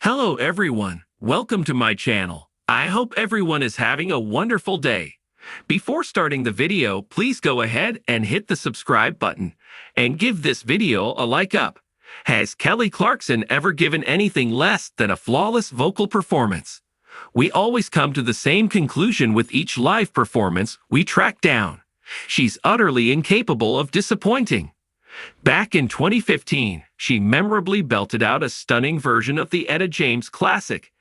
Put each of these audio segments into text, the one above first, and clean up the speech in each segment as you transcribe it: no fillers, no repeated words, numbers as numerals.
Hello everyone, welcome to my channel. I hope everyone is having a wonderful day. Before starting the video, please go ahead and hit the subscribe button and give this video a like up. Has Kelly Clarkson ever given anything less than a flawless vocal performance? We always come to the same conclusion with each live performance we track down. She's utterly incapable of disappointing. Back in 2015, she memorably belted out a stunning version of the Etta James classic,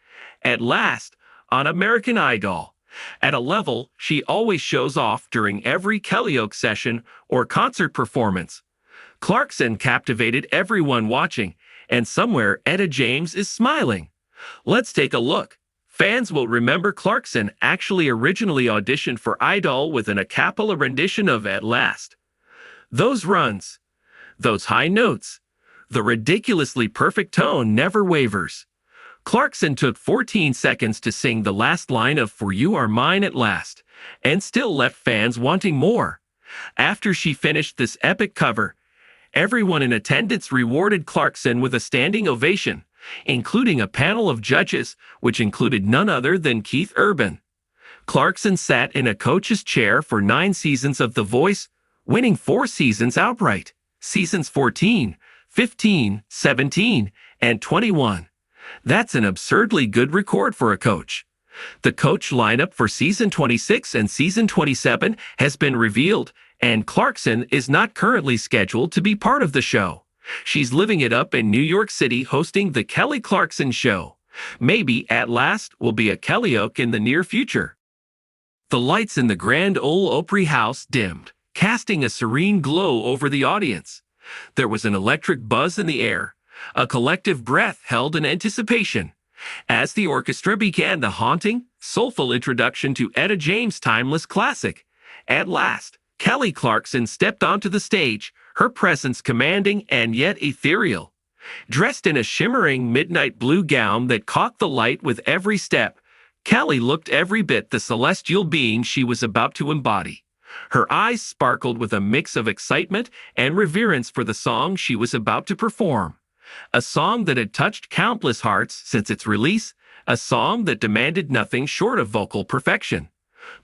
At Last, on American Idol, at a level she always shows off during every karaoke session or concert performance. Clarkson captivated everyone watching, and somewhere Etta James is smiling. Let's take a look. Fans will remember Clarkson actually originally auditioned for Idol with an a cappella rendition of At Last. Those runs, those high notes, the ridiculously perfect tone never wavers. Clarkson took 14 seconds to sing the last line of For You Are Mine at Last, and still left fans wanting more. After she finished this epic cover, everyone in attendance rewarded Clarkson with a standing ovation, including a panel of judges, which included none other than Keith Urban. Clarkson sat in a coach's chair for 9 seasons of The Voice, winning 4 seasons outright. Seasons 14, 15, 17, and 21. That's an absurdly good record for a coach. The coach lineup for season 26 and season 27 has been revealed, and Clarkson is not currently scheduled to be part of the show. She's living it up in New York City hosting The Kelly Clarkson Show. Maybe At Last will be a karaoke in the near future. The lights in the Grand Ole Opry House dimmed, casting a serene glow over the audience. There was an electric buzz in the air, a collective breath held in anticipation, as the orchestra began the haunting, soulful introduction to Etta James' timeless classic. At last, Kelly Clarkson stepped onto the stage, her presence commanding and yet ethereal. Dressed in a shimmering midnight blue gown that caught the light with every step, Kelly looked every bit the celestial being she was about to embody. Her eyes sparkled with a mix of excitement and reverence for the song she was about to perform. A song that had touched countless hearts since its release, a song that demanded nothing short of vocal perfection.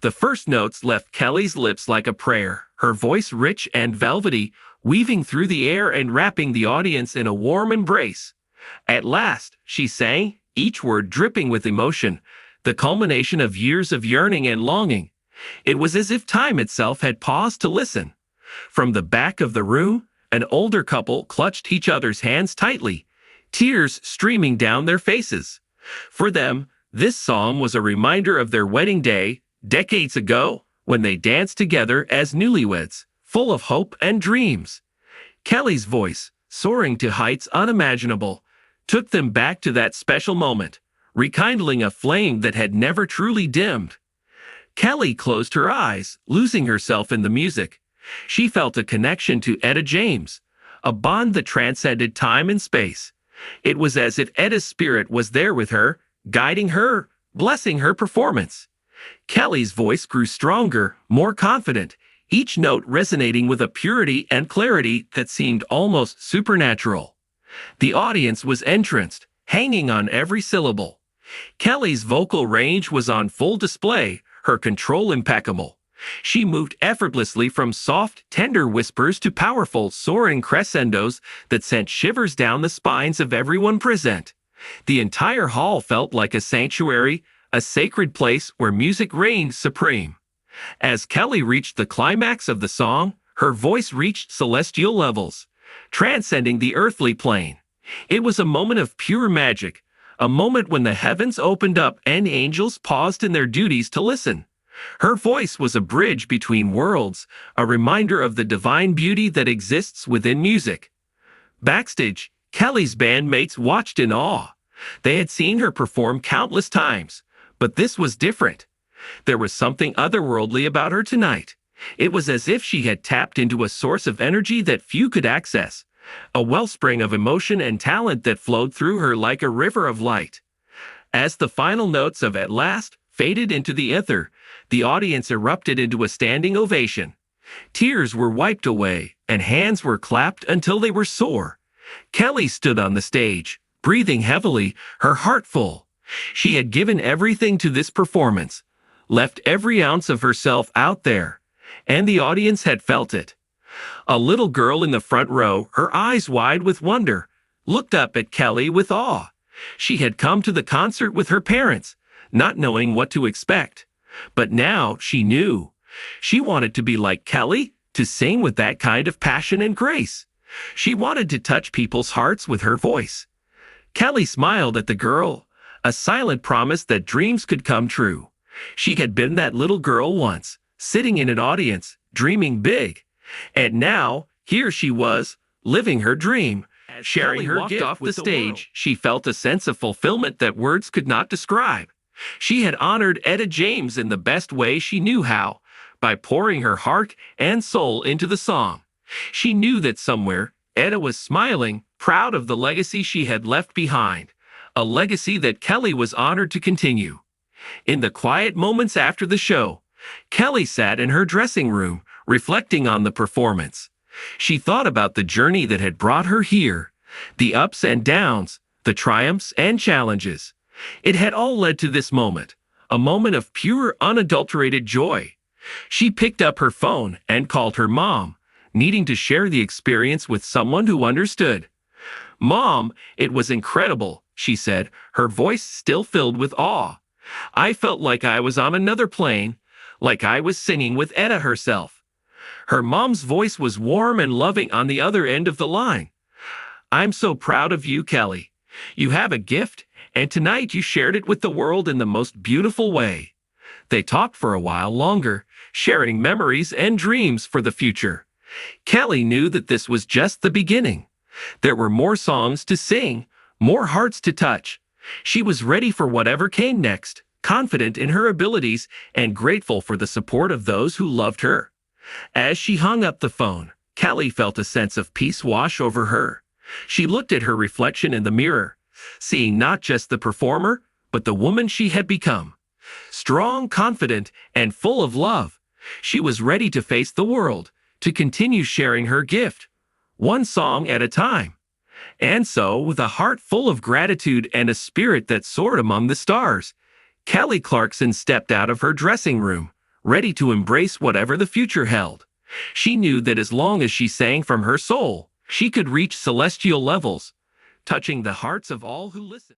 The first notes left Kelly's lips like a prayer, her voice rich and velvety, weaving through the air and wrapping the audience in a warm embrace. At last, she sang, each word dripping with emotion, the culmination of years of yearning and longing. It was as if time itself had paused to listen. From the back of the room, an older couple clutched each other's hands tightly, tears streaming down their faces. For them, this song was a reminder of their wedding day, decades ago, when they danced together as newlyweds, full of hope and dreams. Kelly's voice, soaring to heights unimaginable, took them back to that special moment, rekindling a flame that had never truly dimmed. Kelly closed her eyes, losing herself in the music. She felt a connection to Etta James, a bond that transcended time and space. It was as if Etta's spirit was there with her, guiding her, blessing her performance. Kelly's voice grew stronger, more confident, each note resonating with a purity and clarity that seemed almost supernatural. The audience was entranced, hanging on every syllable. Kelly's vocal range was on full display, her control impeccable. She moved effortlessly from soft, tender whispers to powerful, soaring crescendos that sent shivers down the spines of everyone present. The entire hall felt like a sanctuary, a sacred place where music reigned supreme. As Kelly reached the climax of the song, her voice reached celestial levels, transcending the earthly plane. It was a moment of pure magic, a moment when the heavens opened up and angels paused in their duties to listen. Her voice was a bridge between worlds, a reminder of the divine beauty that exists within music. Backstage, Kelly's bandmates watched in awe. They had seen her perform countless times, but this was different. There was something otherworldly about her tonight. It was as if she had tapped into a source of energy that few could access, a wellspring of emotion and talent that flowed through her like a river of light. As the final notes of At Last faded into the ether, the audience erupted into a standing ovation. Tears were wiped away, and hands were clapped until they were sore. Kelly stood on the stage, breathing heavily, her heart full. She had given everything to this performance, left every ounce of herself out there, and the audience had felt it. A little girl in the front row, her eyes wide with wonder, looked up at Kelly with awe. She had come to the concert with her parents, not knowing what to expect. But now she knew. She wanted to be like Kelly, to sing with that kind of passion and grace. She wanted to touch people's hearts with her voice. Kelly smiled at the girl, a silent promise that dreams could come true. She had been that little girl once, sitting in an audience, dreaming big. And now, here she was, living her dream. As sharing her gift off the stage, she felt a sense of fulfillment that words could not describe. She had honored Etta James in the best way she knew how, by pouring her heart and soul into the song. She knew that somewhere, Etta was smiling, proud of the legacy she had left behind, a legacy that Kelly was honored to continue. In the quiet moments after the show, Kelly sat in her dressing room, reflecting on the performance. She thought about the journey that had brought her here, the ups and downs, the triumphs and challenges. It had all led to this moment, a moment of pure, unadulterated joy. She picked up her phone and called her mom, needing to share the experience with someone who understood. "Mom, it was incredible," she said, her voice still filled with awe. "I felt like I was on another plane, like I was singing with Etta herself." Her mom's voice was warm and loving on the other end of the line. "I'm so proud of you, Kelly. You have a gift, and tonight you shared it with the world in the most beautiful way." They talked for a while longer, sharing memories and dreams for the future. Kelly knew that this was just the beginning. There were more songs to sing, more hearts to touch. She was ready for whatever came next, confident in her abilities and grateful for the support of those who loved her. As she hung up the phone, Kelly felt a sense of peace wash over her. She looked at her reflection in the mirror, seeing not just the performer, but the woman she had become. Strong, confident, and full of love, she was ready to face the world, to continue sharing her gift, one song at a time. And so, with a heart full of gratitude and a spirit that soared among the stars, Kelly Clarkson stepped out of her dressing room, ready to embrace whatever the future held. She knew that as long as she sang from her soul, she could reach celestial levels, touching the hearts of all who listened.